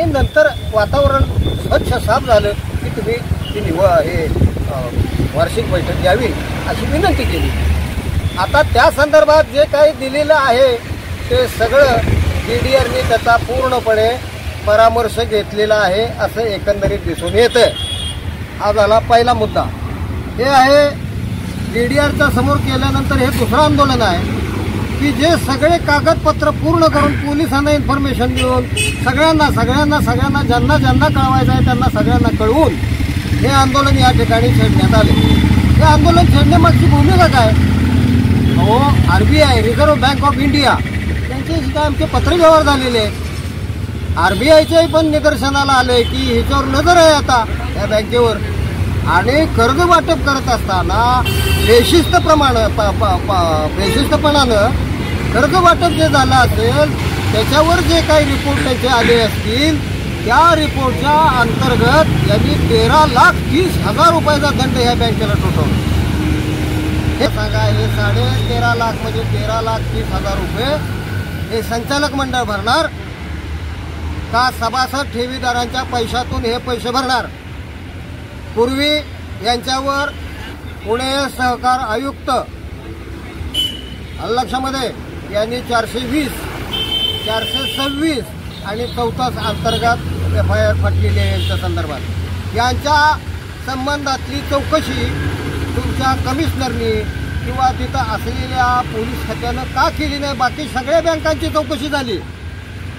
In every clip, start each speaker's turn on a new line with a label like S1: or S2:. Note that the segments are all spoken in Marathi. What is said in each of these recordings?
S1: नंतर वातावरण स्वच्छ साफ झालं की तुम्ही ती वार्षिक बैठक घ्यावी अशी विनंती केली। आता त्या संदर्भात जे काही दिलेलं आहे ते सगळं DDRने त्याचा पूर्णपणे परामर्श घेतलेला आहे असं एकंदरीत दिसून येतं। हा झाला पहिला मुद्दा। हे आहे DDRच्या समोर केल्यानंतर हे दुसरं आंदोलन आहे की जे सगळे कागदपत्र पूर्ण करून पोलिसांना इन्फॉर्मेशन देऊन सगळ्यांना ज्यांना कळवायचं आहे त्यांना सगळ्यांना कळवून हे आंदोलन या ठिकाणी छेडण्यात आले। हे आंदोलन छेडण्यामागची भूमिका काय? हो, RBI reserve bank of India यांच्याशी काय आमचे पत्रव्यवहार झालेले आहेत। RBIचे पण निदर्शनाला आले की ह्याच्यावर नजर आहे आता या बँकेवर आणि कर्ज वाटप करत असताना बेशिस्तपणानं कर्ज वाटप जे झालं असेल त्याच्यावर जे काही रिपोर्ट त्याचे आले असतील त्या रिपोर्टच्या अंतर्गत यांनी 13,30,000 रुपयाचा दंड या बँकेला ठोठावला। हे सांगा, हे 13.5 लाख म्हणजे 13,30,000 रुपये हे संचालक मंडळ भरणार का सभासद ठेवीदारांच्या पैशातून हे पैसे भरणार? पूर्वी यांच्यावर पुणे सहकार आयुक्त लक्षामध्ये यांनी 420, 426 आणि 34 अंतर्गत FIR फाटलेली आहे यांच्या संदर्भात। यांच्या संबंधातली चौकशी तुमच्या कमिशनरनी किंवा तिथं असलेल्या पोलीस खात्यानं का केली नाही? बाकी सगळ्या बँकांची चौकशी झाली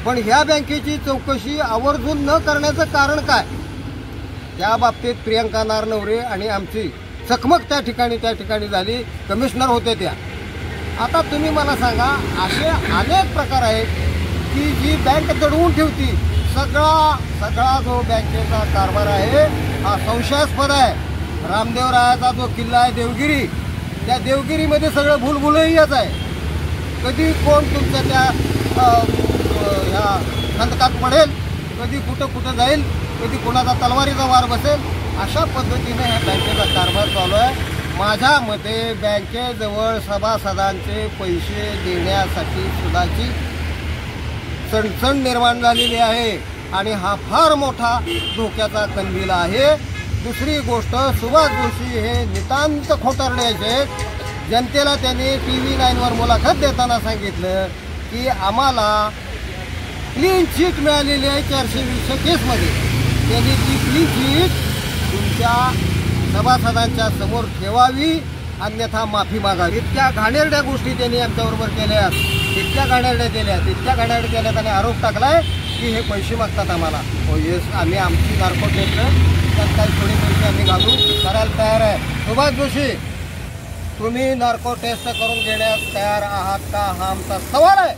S1: पण ह्या बँकेची चौकशी आवर्जून न करण्याचं कारण काय? त्या बाबतीत प्रियंका नारनवरे आणि आमची चकमक त्या ठिकाणी झाली। कमिशनर होते त्या। आता तुम्ही मला सांगा, असे अनेक प्रकार आहेत की जी बँक दडवून ठेवती। सगळा जो बँकेचा कारभार आहे हा संशयास्पद आहे। रामदेवरायाचा जो किल्ला आहे देवगिरी, त्या देवगिरीमध्ये सगळं भूलभुलैयाच आहे। कधी कोण तुमच्या त्या ह्या खंदकात पडेल, कधी कुठं जाईल, कधी कोणाचा तलवारीचा वार बसेल, अशा पद्धतीने ह्या बँकेचा कारभार चालू आहे। माझ्या मते बँकेजवळ सभासदांचे पैसे देण्यासाठी सुद्धाची चणचण निर्माण झालेली आहे आणि हा फार मोठा धोक्याचा कंदील आहे। दुसरी गोष्ट, सुभाष जोशी हे नितांत खोटारड्याचे आहेत। जनतेला त्यांनी TV9 वर मुलाखत देताना सांगितलं की आम्हाला क्लीन चिट मिळालेली आहे 420 केसमध्ये। त्यांनी ती क्लीन चिट तुमच्या सभासदांच्या समोर ठेवावी, अन्यथा माफी मागावी। इतक्या घाणेरड्या गोष्टी त्यांनी आमच्याबरोबर केल्यात, इतक्या घाणेरड्या केल्यात आणि आरोप टाकलाय की हे पैसे मागतात आम्हाला। हो येस, आम्ही आमची नार्को घेतलं त्यात काही थोडे पैसे आम्ही घालून करायला तयार आहे। सुभाष जोशी, तुम्ही नार्को टेस्ट करून घेण्यास तयार आहात का? हा आमचा सवाल आहे।